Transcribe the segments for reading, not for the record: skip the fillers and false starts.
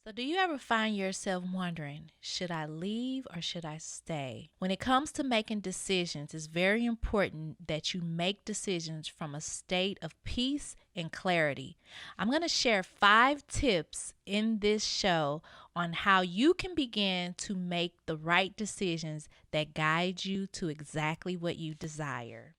So, do you ever find yourself wondering, should I leave or should I stay? When it comes to making decisions, it's very important that you make decisions from a state of peace and clarity. I'm going to share 5 tips in this show on how you can begin to make the right decisions that guide you to exactly what you desire.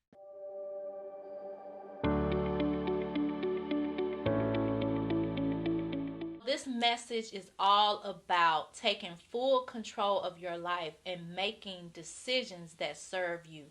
This message is all about taking full control of your life and making decisions that serve you.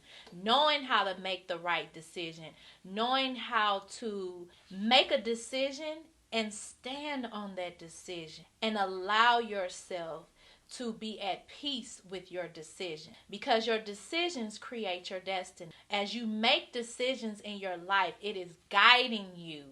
Knowing how to make the right decision, knowing how to make a decision and stand on that decision and allow yourself to be at peace with your decision, because your decisions create your destiny. As you make decisions in your life, it is guiding you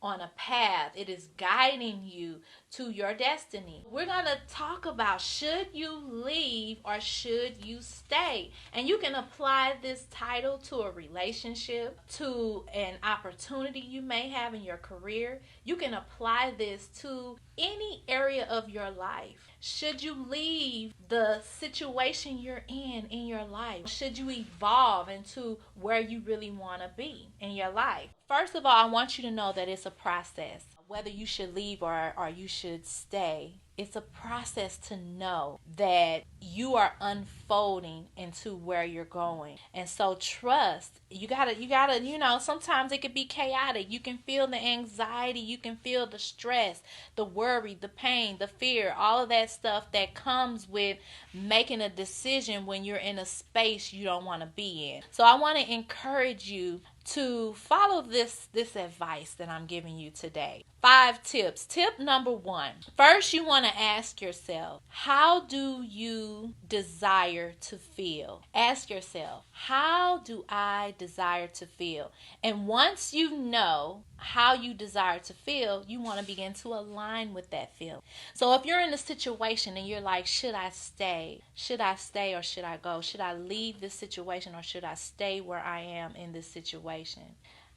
on a path. It is guiding you to your destiny. We're going to talk about, should you leave or should you stay? And you can apply this title to a relationship, to an opportunity you may have in your career. You can apply this to any area of your life. Should you leave the situation you're in your life? Should you evolve into where you really want to be in your life? First of all, I want you to know that it's a process. Whether you should leave or you should stay, it's a process to know that you are unfolding into where you're going. And so trust, you gotta, sometimes it could be chaotic. You can feel the anxiety, you can feel the stress, the worry, the pain, the fear, all of that stuff that comes with making a decision when you're in a space you don't want to be in. So I want to encourage you to follow this advice that I'm giving you today. 5 tips. Tip number 1. First, you want to ask yourself, how do you desire to feel? Ask yourself, how do I desire to feel? And once you know how you desire to feel, you want to begin to align with that feeling. So if you're in a situation and you're like, should I stay? Should I stay or should I go? Should I leave this situation or should I stay where I am in this situation?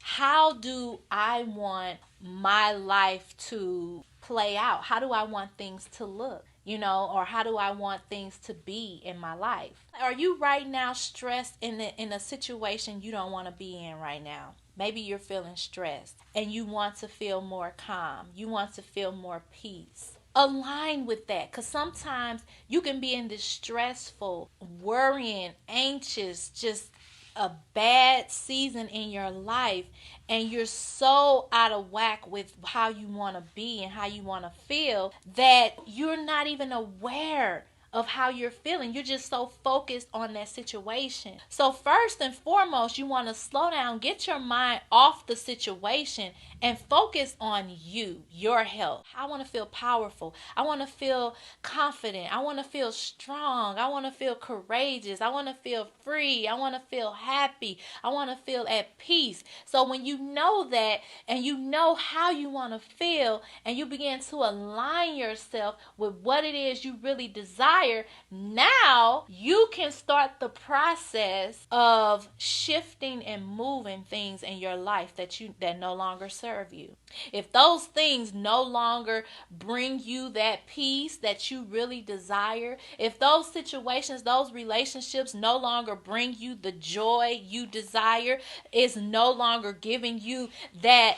How do I want my life to play out? How do I want things to look? Or how do I want things to be in my life? Are you right now stressed in a situation you don't want to be in right now? Maybe you're feeling stressed and you want to feel more calm. You want to feel more peace. Align with that, because sometimes you can be in this stressful, worrying, anxious, just a bad season in your life, and you're so out of whack with how you want to be and how you want to feel that you're not even aware of how you're feeling. You're just so focused on that situation. So first and foremost, you want to slow down, get your mind off the situation and focus on you, your health. I want to feel powerful. I want to feel confident. I want to feel strong. I want to feel courageous. I want to feel free. I want to feel happy. I want to feel at peace. So when you know that and you know how you want to feel and you begin to align yourself with what it is you really desire, now you can start the process of shifting and moving things in your life that no longer serve you. If those things no longer bring you that peace that you really desire, if those situations, those relationships no longer bring you the joy you desire, is no longer giving you that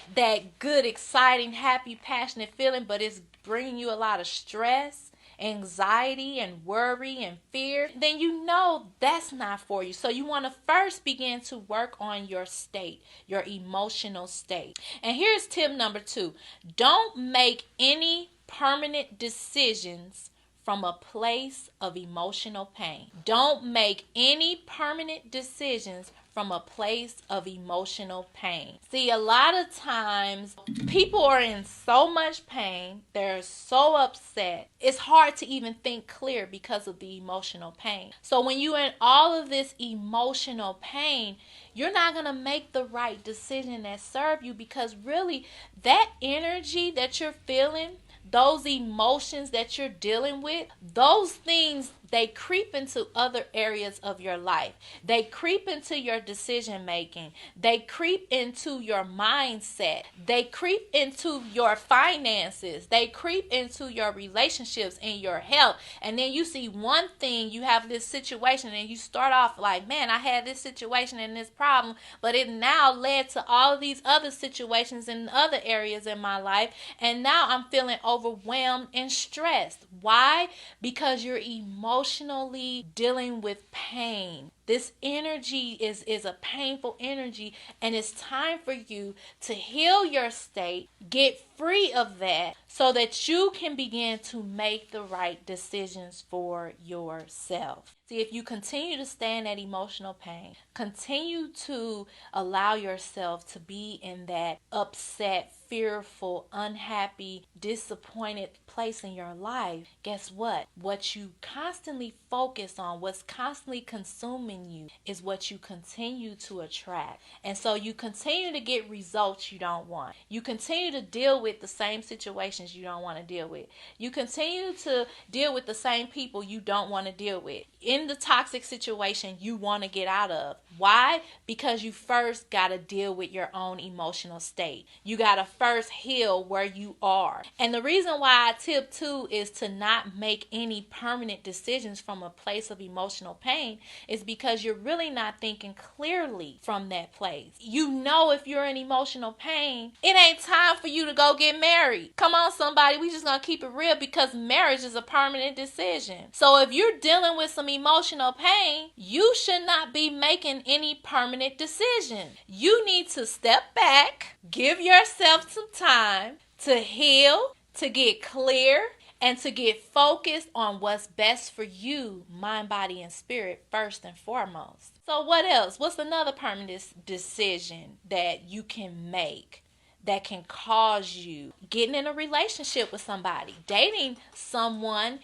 good, exciting, happy, passionate feeling, but it's bringing you a lot of stress, anxiety and worry and fear, then you know that's not for you. So you want to first begin to work on your state, your emotional state. And here's tip number 2. Don't make any permanent decisions from a place of emotional pain. Don't make any permanent decisions from a place of emotional pain. See, a lot of times people are in so much pain, they're so upset, it's hard to even think clear because of the emotional pain. So when you're in all of this emotional pain, you're not going to make the right decision that serves you, because really that energy that you're feeling, those emotions that you're dealing with, those things they creep into other areas of your life. They creep into your decision making. They creep into your mindset. They creep into your finances. They creep into your relationships and your health. And then you see one thing, you have this situation, and you start off like, man, I had this situation and this problem, but it now led to all these other situations in other areas in my life, and now I'm feeling overwhelmed and stressed. Why? Because you're emotionally dealing with pain. This energy is a painful energy, and it's time for you to heal your state, get free of that, so that you can begin to make the right decisions for yourself. See, if you continue to stay in that emotional pain, continue to allow yourself to be in that upset, fearful, unhappy, disappointed place in your life, guess what? What you constantly focus on, what's constantly consuming you, is what you continue to attract. And so you continue to get results you don't want. You continue to deal with the same situations you don't want to deal with. You continue to deal with the same people you don't want to deal with. In the toxic situation you want to get out of. Why? Because you first got to deal with your own emotional state. You got to first heal where you are. And the reason why I tip 2 is to not make any permanent decisions from a place of emotional pain is because you're really not thinking clearly from that place. You know, if you're in emotional pain, it ain't time for you to go get married. Come on, somebody. We just gonna keep it real, because marriage is a permanent decision. So if you're dealing with some emotional pain, you should not be making any permanent decision. You need to step back, give yourself some time to heal, to get clear, and to get focused on what's best for you, mind, body, and spirit, first and foremost. So what else? What's another permanent decision that you can make that can cause you getting in a relationship with somebody, dating someone,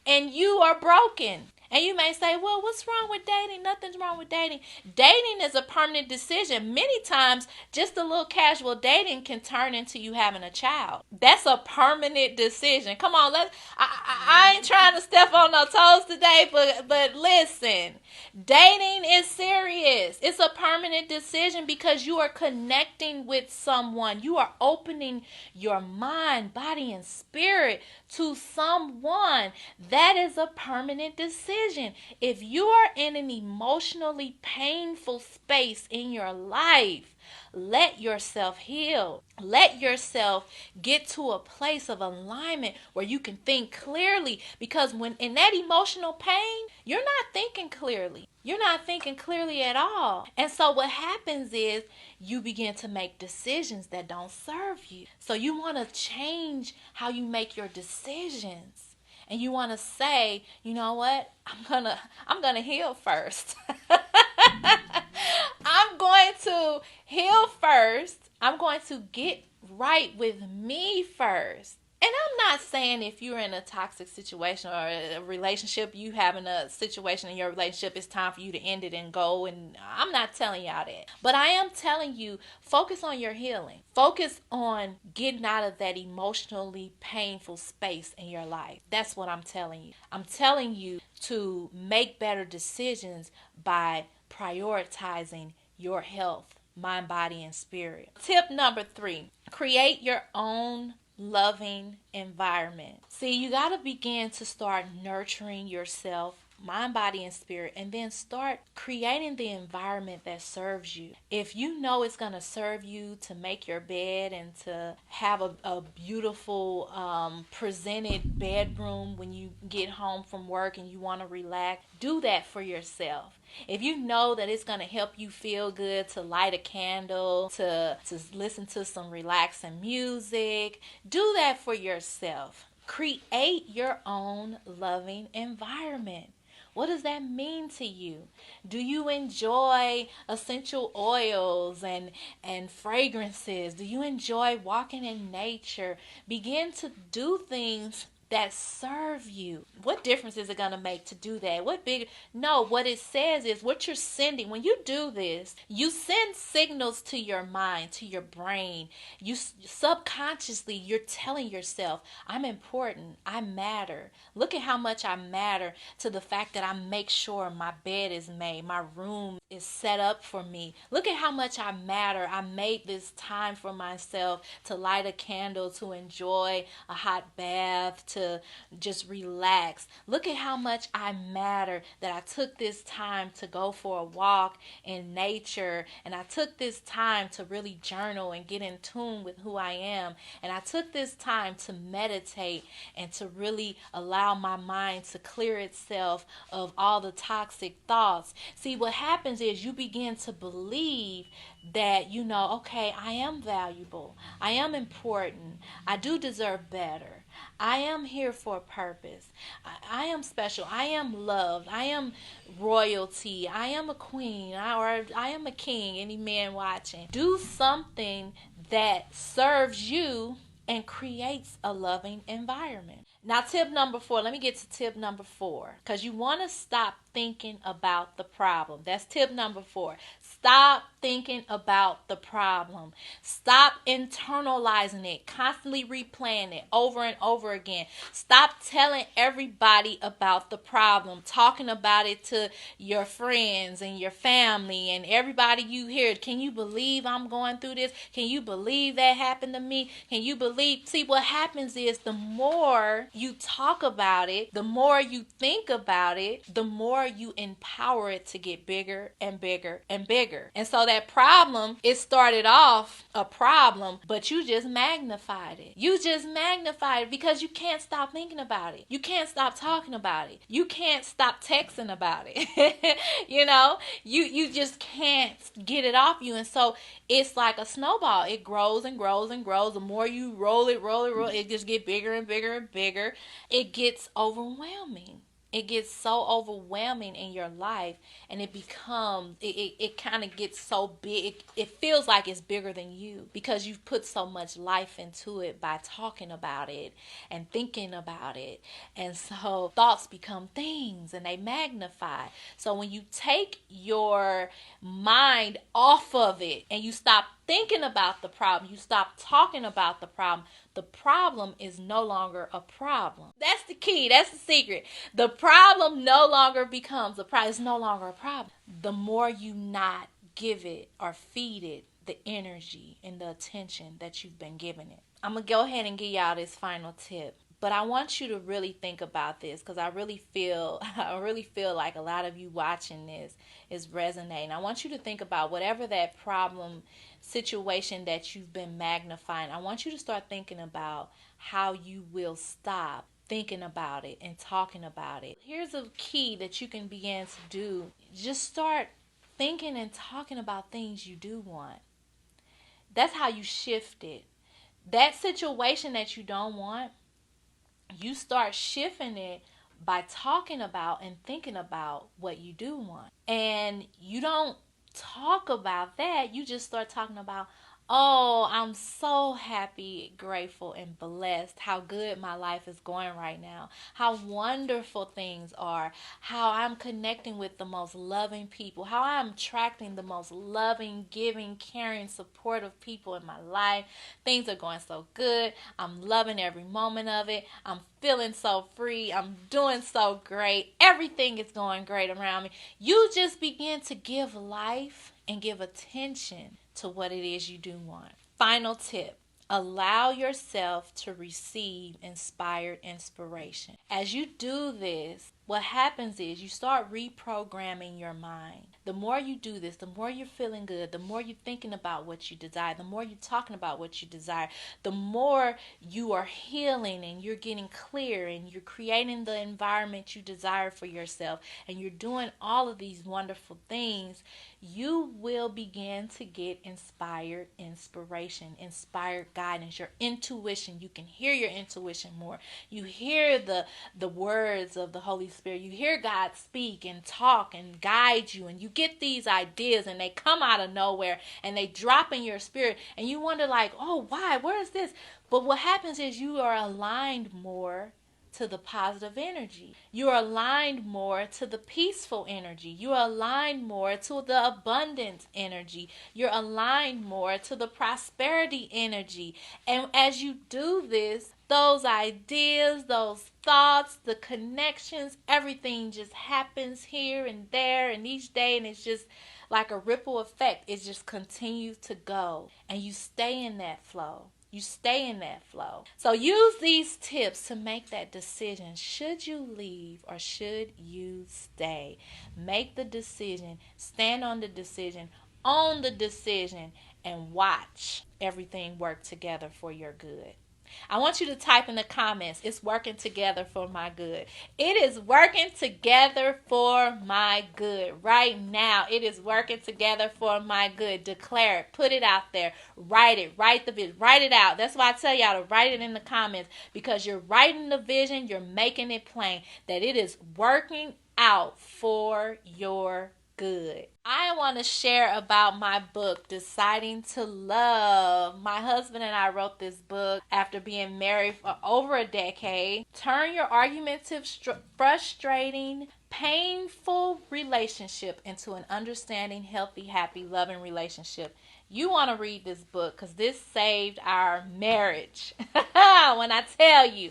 and you are broken? And you may say, well, what's wrong with dating? Nothing's wrong with dating. Dating is a permanent decision. Many times, just a little casual dating can turn into you having a child. That's a permanent decision. Come on, I ain't trying to step on no toes today, but listen, dating is serious. It's a permanent decision because you are connecting with someone. You are opening your mind, body, and spirit to someone. That is a permanent decision. If you are in an emotionally painful space in your life, let yourself heal. Let yourself get to a place of alignment where you can think clearly, because when in that emotional pain, you're not thinking clearly. You're not thinking clearly at all. And so what happens is you begin to make decisions that don't serve you. So you want to change how you make your decisions. And you want to say, you know what? I'm gonna heal first. I'm going to heal first. I'm going to get right with me first. And I'm not saying if you're in a toxic situation or a relationship, you having a situation in your relationship, it's time for you to end it and go. And I'm not telling y'all that. But I am telling you, focus on your healing. Focus on getting out of that emotionally painful space in your life. That's what I'm telling you. I'm telling you to make better decisions by prioritizing your health, mind, body, and spirit. Tip number 3, create your own loving environment. See, you got to begin to start nurturing yourself, mind, body, and spirit, and then start creating the environment that serves you. If you know it's going to serve you to make your bed and to have a beautiful presented bedroom when you get home from work and you want to relax, do that for yourself. If you know that it's going to help you feel good to light a candle, to listen to some relaxing music, do that for yourself. Create your own loving environment. What does that mean to you? Do you enjoy essential oils and fragrances? Do you enjoy walking in nature? Begin to do things that serve you. What difference is it going to make to do that? No, what it says is what you're sending. When you do this, you send signals to your mind, to your brain. You subconsciously, you're telling yourself, I'm important. I matter. Look at how much I matter, to the fact that I make sure my bed is made, my room is set up for me. Look at how much I matter. I made this time for myself to light a candle, to enjoy a hot bath, to just relax. Look at how much I matter, that I took this time to go for a walk in nature, and I took this time to really journal and get in tune with who I am, and I took this time to meditate and to really allow my mind to clear itself of all the toxic thoughts. See, what happens is you begin to believe that, okay, I am valuable, I am important, I do deserve better, I am here for a purpose, I am special, I am loved, I am royalty, I am a queen, or I am a king. Any man watching, do something that serves you and creates a loving environment. Now, tip number 4, let me get to tip number 4, because you want to stop thinking about the problem. That's tip number 4. Stop thinking about the problem. Stop internalizing it, constantly replaying it over and over again. Stop telling everybody about the problem, talking about it to your friends and your family and everybody you hear. Can you believe I'm going through this? Can you believe that happened to me? Can you believe? See, what happens is the more you talk about it, the more you think about it, the more you empower it to get bigger and bigger and bigger. And so that problem, it started off a problem, but you just magnified it. You just magnified it because you can't stop thinking about it. You can't stop talking about it. You can't stop texting about it. You just can't get it off you. And so it's like a snowball. It grows and grows and grows. The more you roll it, it just gets bigger and bigger and bigger. It gets overwhelming. It gets so overwhelming in your life, and it kind of gets so big. It feels like it's bigger than you because you've put so much life into it by talking about it and thinking about it. And so thoughts become things and they magnify. So when you take your mind off of it and you stop thinking about the problem, you stop talking about the problem is no longer a problem. That's the key. That's the secret. The problem no longer becomes a problem. It's no longer a problem. The more you not give it or feed it the energy and the attention that you've been giving it. I'm going to go ahead and give y'all this final tip. But I want you to really think about this, because I really feel like a lot of you watching this is resonating. I want you to think about whatever that problem situation that you've been magnifying. I want you to start thinking about how you will stop thinking about it and talking about it. Here's a key that you can begin to do. Just start thinking and talking about things you do want. That's how you shift it. That situation that you don't want, you start shifting it by talking about and thinking about what you do want. And you don't talk about that. You just start talking about, oh, I'm so happy, grateful, and blessed how good my life is going right now. How wonderful things are. How I'm connecting with the most loving people. How I'm attracting the most loving, giving, caring, supportive people in my life. Things are going so good. I'm loving every moment of it. I'm feeling so free. I'm doing so great. Everything is going great around me. You just begin to give life and give attention to what it is you do want. Final tip. Allow yourself to receive inspired inspiration. As you do this, what happens is you start reprogramming your mind. The more you do this, the more you're feeling good, the more you're thinking about what you desire, the more you're talking about what you desire, the more you are healing and you're getting clear and you're creating the environment you desire for yourself, and you're doing all of these wonderful things, you will begin to get inspired inspiration, inspired guidance, your intuition. You can hear your intuition more. You hear the words of the Holy Spirit. You hear God speak and talk and guide you, and you get these ideas and they come out of nowhere and they drop in your spirit, and you wonder like, oh, why? Where is this? But what happens is you are aligned more to the positive energy. You're aligned more to the peaceful energy. You're aligned more to the abundant energy. You're aligned more to the prosperity energy. And as you do this, those ideas, those thoughts, the connections, everything just happens here and there and each day, and it's just like a ripple effect. It just continues to go, and you stay in that flow. You stay in that flow. So use these tips to make that decision. Should you leave or should you stay? Make the decision. Stand on the decision. Own the decision. And watch everything work together for your good. I want you to type in the comments, it's working together for my good. It is working together for my good. Right now, it is working together for my good. Declare it. Put it out there. Write it. Write the vision. Write it out. That's why I tell y'all to write it in the comments, because you're writing the vision. You're making it plain that it is working out for your good. I want to share about my book, Deciding to Love. My husband and I wrote this book after being married for over a decade. Turn your argumentative, frustrating, painful relationship into an understanding, healthy, happy, loving relationship. You want to read this book because this saved our marriage. When I tell you.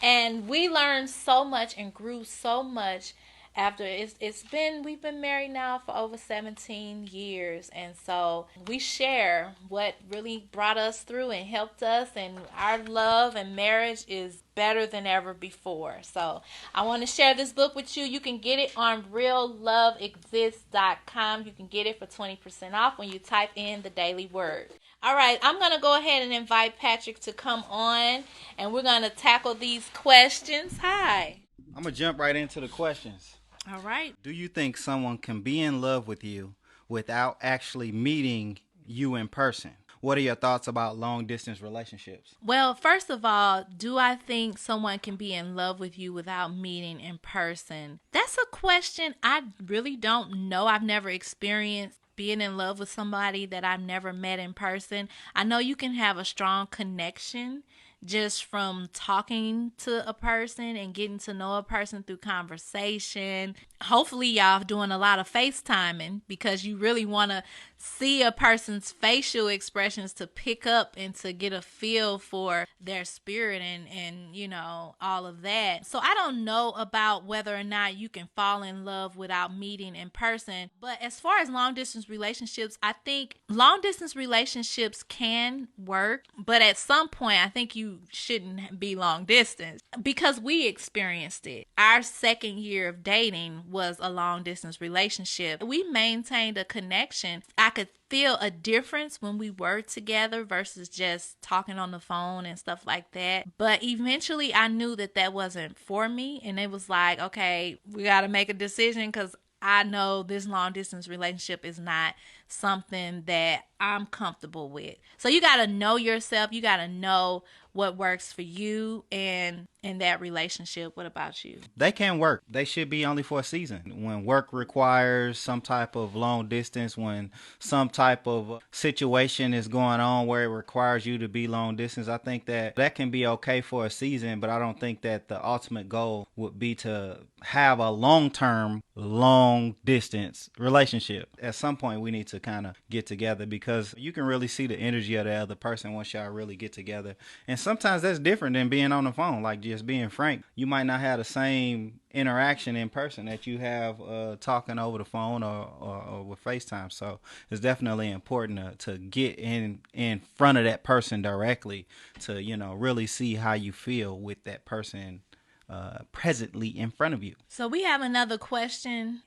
And we learned so much and grew so much after we've been married now for over 17 years, and so we share what really brought us through and helped us, and our love and marriage is better than ever before. So I want to share this book with you. You can get it on realloveexists.com. You can get it for 20% off when you type in the daily word. All right, I'm going to go ahead and invite Patrick to come on, and we're going to tackle these questions. Hi. I'm going to jump right into the questions. All right. Do you think someone can be in love with you without actually meeting you in person? What are your thoughts about long distance relationships? Well, first of all, do I think someone can be in love with you without meeting in person? That's a question I really don't know. I've never experienced being in love with somebody that I've never met in person. I know you can have a strong connection just from talking to a person and getting to know a person through conversation. Hopefully y'all doing a lot of FaceTiming, because you really want to see a person's facial expressions to pick up and to get a feel for their spirit and you know, all of that. So I don't know about whether or not you can fall in love without meeting in person. But as far as long distance relationships, I think long distance relationships can work, but at some point I think you shouldn't be long distance, because we experienced it. Our second year of dating was a long distance relationship. We maintained a connection. I could feel a difference when we were together versus just talking on the phone and stuff like that. But eventually I knew that that wasn't for me, and it was like, okay, we got to make a decision, because I know this long distance relationship is not something that I'm comfortable with. So you got to know yourself. You got to know what works for you and in that relationship. What about you? They can work. They should be only for a season. When work requires some type of long distance, when some type of situation is going on where it requires you to be long distance, I think that that can be okay for a season, but I don't think that the ultimate goal would be to have a long-term, long distance relationship. At some point we need to kind of get together, because you can really see the energy of the other person once y'all really get together. And sometimes that's different than being on the phone. Like, just being frank, you might not have the same interaction in person that you have talking over the phone or with FaceTime. So it's definitely important to get in front of that person directly to, you know, really see how you feel with that person presently in front of you. So we have another question.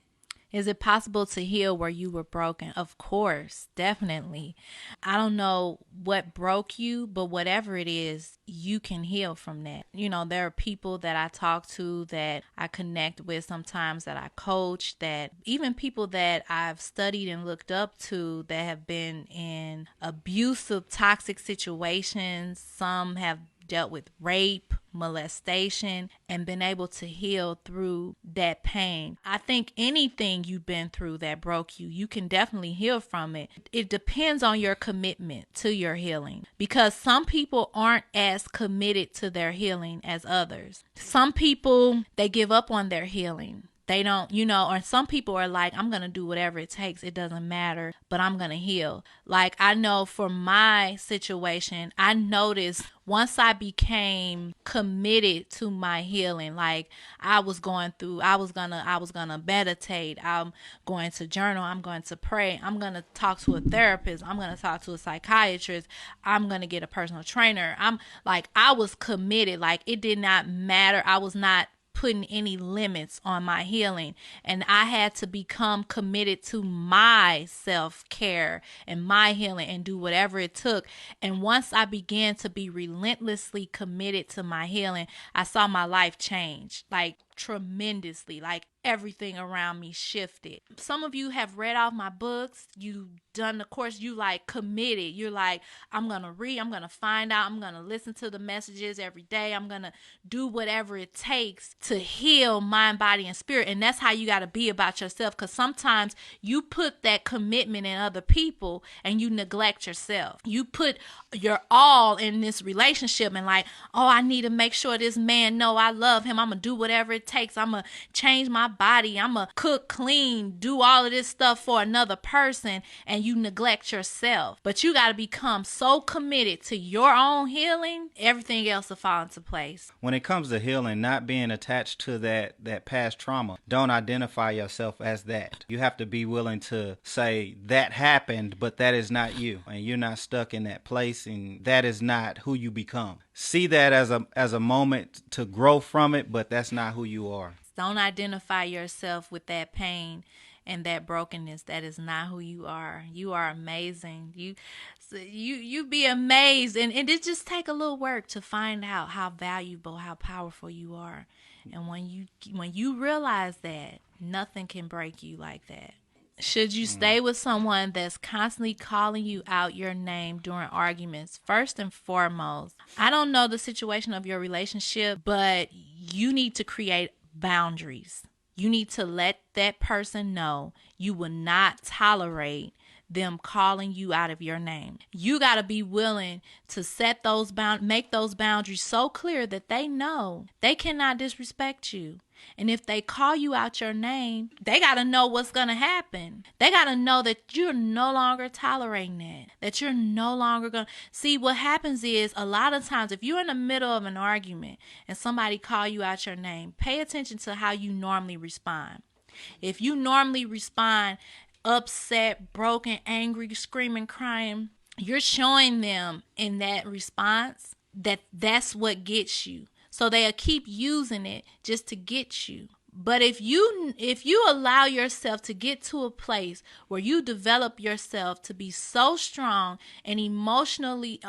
Is it possible to heal where you were broken? Of course, definitely. I don't know what broke you, but whatever it is, you can heal from that. You know, there are people that I talk to, that I connect with sometimes, that I coach, that even people that I've studied and looked up to that have been in abusive, toxic situations. Some have dealt with rape, molestation, and been able to heal through that pain. I think anything you've been through that broke you, you can definitely heal from it. It depends on your commitment to your healing, because some people aren't as committed to their healing as others. Some people, they give up on their healing. They don't, or some people are like, I'm going to do whatever it takes. It doesn't matter, but I'm going to heal. Like, I know for my situation, I noticed once I became committed to my healing, like I was going to meditate. I'm going to journal. I'm going to pray. I'm going to talk to a therapist. I'm going to talk to a psychiatrist. I'm going to get a personal trainer. I was committed. Like, it did not matter. I was not putting any limits on my healing, and I had to become committed to my self-care and my healing and do whatever it took. And once I began to be relentlessly committed to my healing, I saw my life change, like tremendously. Like, everything around me shifted. Some of you have read off my books, you done the course, you like committed. You're like, I'm going to read, I'm going to find out, I'm going to listen to the messages every day. I'm going to do whatever it takes to heal mind, body, and spirit. And that's how you got to be about yourself, because sometimes you put that commitment in other people and you neglect yourself. You put your all in this relationship and like, oh, I need to make sure this man know I love him. I'm going to do whatever it takes. I'm going to change my body. I'm going to cook, clean, do all of this stuff for another person, and you neglect yourself. But you got to become so committed to your own healing, everything else will fall into place. When it comes to healing, not being attached to that past trauma, don't identify yourself as that. You have to be willing to say that happened, but that is not you, and you're not stuck in that place, and that is not who you become. See that as a moment to grow from it, but that's not who you are. Don't identify yourself with that pain and that brokenness. That is not who you are. You are amazing. You be amazed, and it just take a little work to find out how valuable, how powerful you are. And when you realize that, nothing can break you like that. Should you stay with someone that's constantly calling you out your name during arguments? First and foremost, I don't know the situation of your relationship, but you need to create boundaries. You need to let that person know you will not tolerate them calling you out of your name. You got to be willing to set make those boundaries so clear that they know they cannot disrespect you. And if they call you out your name, they got to know what's going to happen. They got to know that you're no longer tolerating that you're no longer going to. See, what happens is a lot of times if you're in the middle of an argument and somebody call you out your name, pay attention to how you normally respond. If you normally respond upset, broken, angry, screaming, crying, you're showing them in that response that that's what gets you. So they'll keep using it just to get you. But if you allow yourself to get to a place where you develop yourself to be so strong and emotionally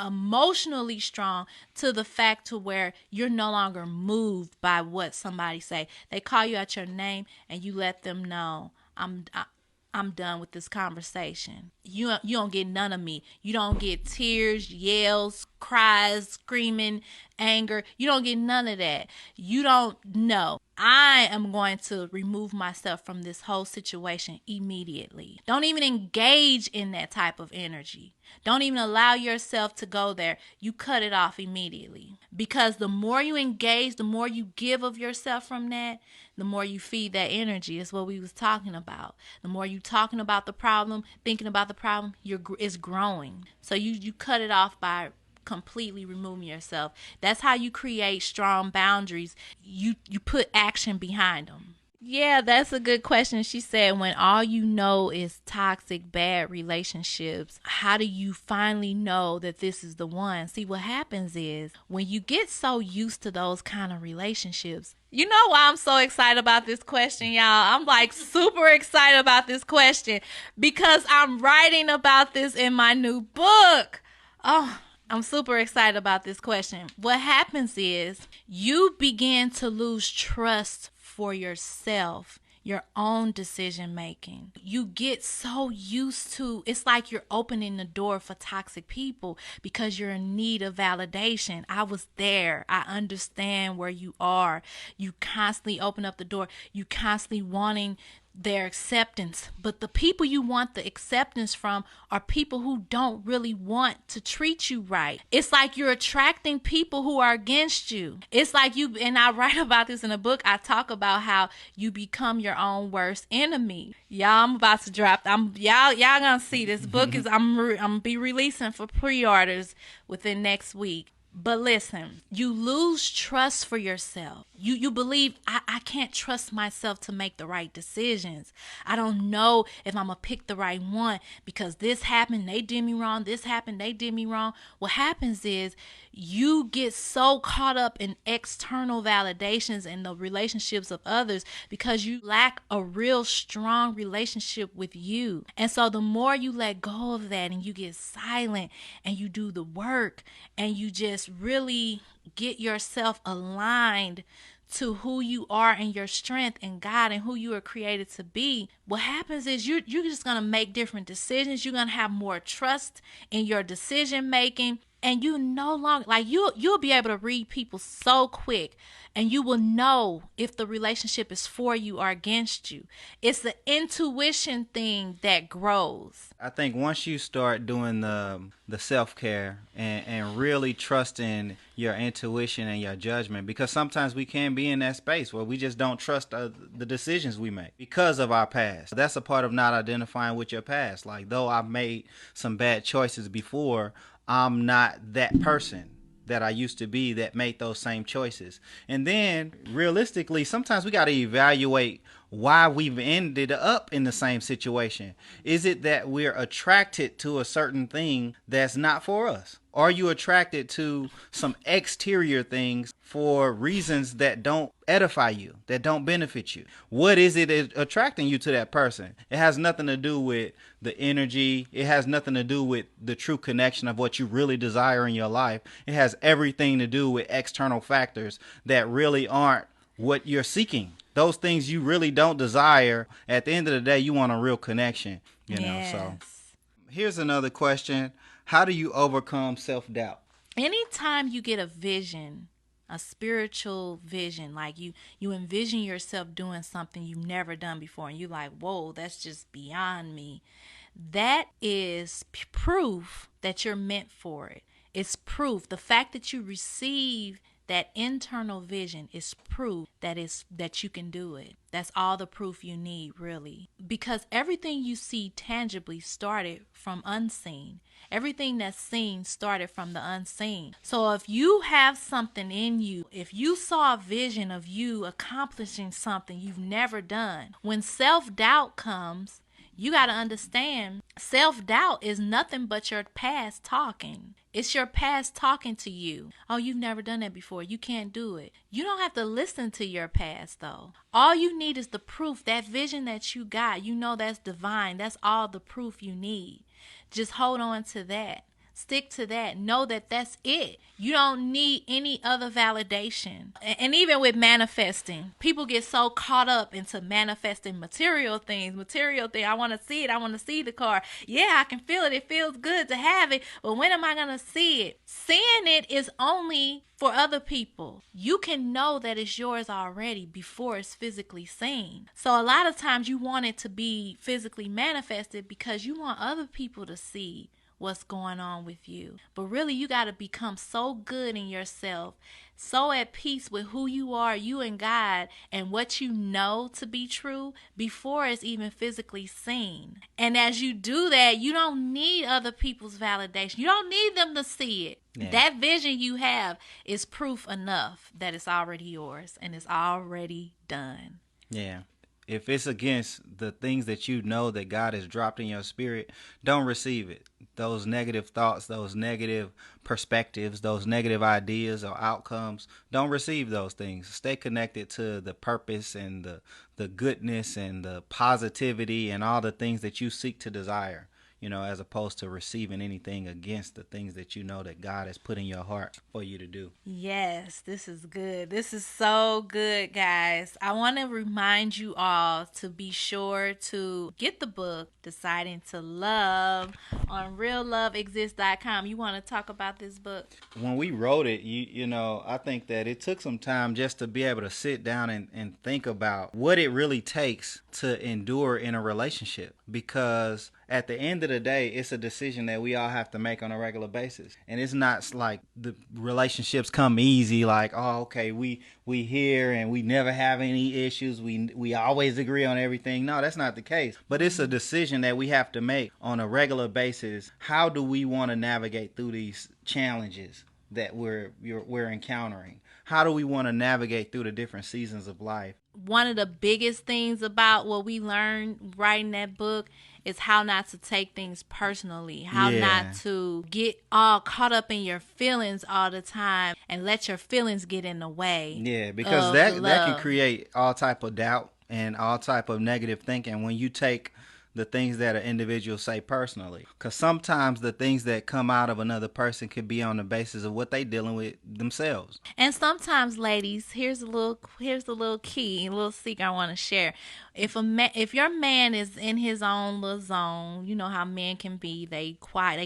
strong to the fact to where you're no longer moved by what somebody say. They call you out your name and you let them know, I'm done with this conversation. You don't get none of me. You don't get tears, yells, cries, screaming, anger. You don't get none of that. You don't know. I am going to remove myself from this whole situation immediately. Don't even engage in that type of energy. Don't even allow yourself to go there. You cut it off immediately. Because the more you engage, the more you give of yourself from that, the more you feed that energy. That's what we was talking about. The more you talking about the problem, thinking about the problem, it's growing. So you cut it off by completely removing yourself. That's how you create strong boundaries. You put action behind them. Yeah, that's a good question. She said, when all you know is toxic, bad relationships, how do you finally know that this is the one? See, what happens is when you get so used to those kind of relationships, you know why I'm so excited about this question, y'all? I'm like super excited about this question because I'm writing about this in my new book. Oh, I'm super excited about this question. What happens is you begin to lose trust for yourself. your own decision making. You get so used to, it's like you're opening the door for toxic people because you're in need of validation. I was there. I understand where you are. You constantly open up the door. You constantly wanting their acceptance, but the people you want the acceptance from are people who don't really want to treat you right. It's like you're attracting people who are against you. It's like you, and I write about this in a book. I talk about how you become your own worst enemy. Y'all, I'm about to drop. Y'all gonna see this book is I'm gonna be releasing for pre-orders within next week. But listen, you lose trust for yourself. You believe, I can't trust myself to make the right decisions. I don't know if I'm going to pick the right one because this happened, they did me wrong. This happened, they did me wrong. What happens is you get so caught up in external validations and the relationships of others because you lack a real strong relationship with you. And so the more you let go of that and you get silent and you do the work and you just really get yourself aligned to who you are and your strength and God and who you are created to be, what happens is you're just going to make different decisions. You're going to have more trust in your decision making. And you no longer, like you'll be able to read people so quick and you will know if the relationship is for you or against you. It's the intuition thing that grows. I think once you start doing the self-care and really trusting your intuition and your judgment, because sometimes we can be in that space where we just don't trust the decisions we make because of our past. That's a part of not identifying with your past. Like, though I've made some bad choices before, I'm not that person that I used to be that made those same choices. And then realistically, sometimes we got to evaluate why we've ended up in the same situation. Is it that we're attracted to a certain thing that's not for us? Are you attracted to some exterior things for reasons that don't edify you, that don't benefit you? What is it attracting you to that person? It has nothing to do with the energy. It has nothing to do with the true connection of what you really desire in your life. It has everything to do with external factors that really aren't what you're seeking. Those things you really don't desire. At the end of the day, you want a real connection, you know. So here's another question. How do you overcome self-doubt? Anytime you get a vision, a spiritual vision, like you envision yourself doing something you've never done before and you're like, whoa, that's just beyond me. That is proof that you're meant for it. It's proof. The fact that you receive that internal vision is proof that you can do it. That's all the proof you need, really. Because everything you see tangibly started from unseen. Everything that's seen started from the unseen. So if you have something in you, if you saw a vision of you accomplishing something you've never done, when self-doubt comes, you got to understand, self-doubt is nothing but your past talking. It's your past talking to you. Oh, you've never done that before. You can't do it. You don't have to listen to your past, though. All you need is the proof. That vision that you got, you know that's divine. That's all the proof you need. Just hold on to that. Stick to that. Know that that's it. You don't need any other validation. And even with manifesting, people get so caught up into manifesting material things. I want to see it. I want to see the car. Yeah, I can feel it. It feels good to have it. But when am I going to see it? Seeing it is only for other people. You can know that it's yours already before it's physically seen. So a lot of times you want it to be physically manifested because you want other people to see what's going on with you. But really, you got to become so good in yourself, so at peace with who you are, you and God, and what you know to be true before it's even physically seen. And as you do that, you don't need other people's validation. You don't need them to see it. Yeah. That vision you have is proof enough that it's already yours and it's already done. Yeah. If it's against the things that you know that God has dropped in your spirit, don't receive it. Those negative thoughts, those negative perspectives, those negative ideas or outcomes, don't receive those things. Stay connected to the purpose and the goodness and the positivity and all the things that you seek to desire. as opposed to receiving anything against the things that you know that God has put in your heart for you to do. Yes, this is good. This is so good, guys. I want to remind you all to be sure to get the book, Deciding to Love, on realloveexists.com. You want to talk about this book? When we wrote it, I think that it took some time just to be able to sit down and think about what it really takes to endure in a relationship, because at the end of the day, it's a decision that we all have to make on a regular basis. And it's not like the relationships come easy, like, oh, okay, we here and we never have any issues. We always agree on everything. No, that's not the case. But it's a decision that we have to make on a regular basis. How do we want to navigate through these challenges that we're encountering? How do we want to navigate through the different seasons of life? One of the biggest things about what we learned writing that book is how not to take things personally, how not to get all caught up in your feelings all the time and let your feelings get in the way. Yeah, because that can create all type of doubt and all type of negative thinking when you take the things that an individual say personally. Because sometimes the things that come out of another person could be on the basis of what they dealing with themselves. And sometimes, ladies, here's a little key, a little secret I want to share. If your man is in his own little zone, you know how men can be. They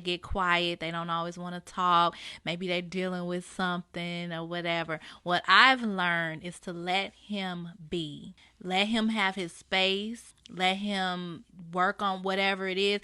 get quiet. They don't always want to talk. Maybe they're dealing with something or whatever. What I've learned is to let him be. Let him have his space. Let him work on whatever it is.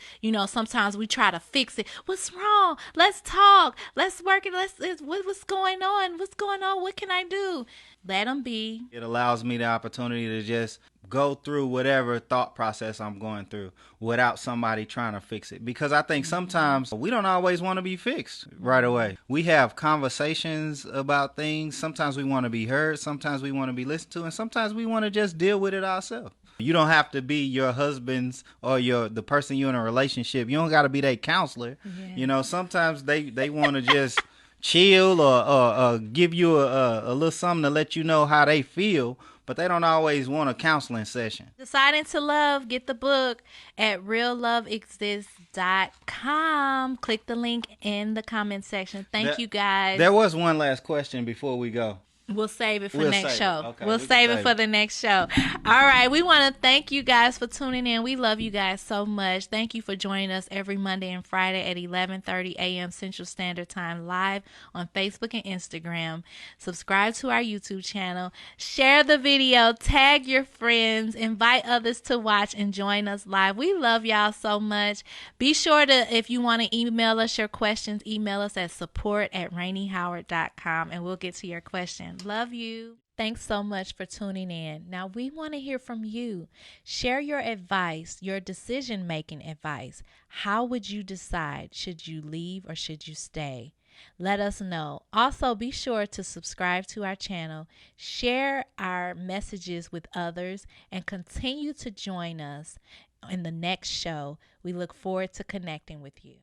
Sometimes we try to fix it. What's wrong? Let's talk. Let's work it. What's going on? What's going on? What can I do? Let him be. It allows me the opportunity to just go through whatever thought process I'm going through without somebody trying to fix it. Because I think sometimes we don't always want to be fixed right away. We have conversations about things. Sometimes we want to be heard. Sometimes we want to be listened to. And sometimes we want to just deal with it ourselves. You don't have to be your husband's or the person you're in a relationship. You don't got to be their counselor. Yeah. Sometimes they want to just chill or give you a little something to let you know how they feel, but they don't always want a counseling session. Deciding to Love, get the book at realloveexists.com. Click the link in the comment section. Thank you, guys. There was one last question before we go. We'll save it for next show. Okay, we'll save it for the next show. All right. We want to thank you guys for tuning in. We love you guys so much. Thank you for joining us every Monday and Friday at 11:30 a.m. Central Standard Time live on Facebook and Instagram. Subscribe to our YouTube channel. Share the video. Tag your friends. Invite others to watch and join us live. We love y'all so much. Be sure to, if you want to email us your questions, email us at support@RainieHoward.com and we'll get to your question. Love you. Thanks so much for tuning in. Now we want to hear from you. Share your advice, your decision-making advice. How would you decide? Should you leave or should you stay? Let us know. Also, be sure to subscribe to our channel, share our messages with others, and continue to join us in the next show. We look forward to connecting with you.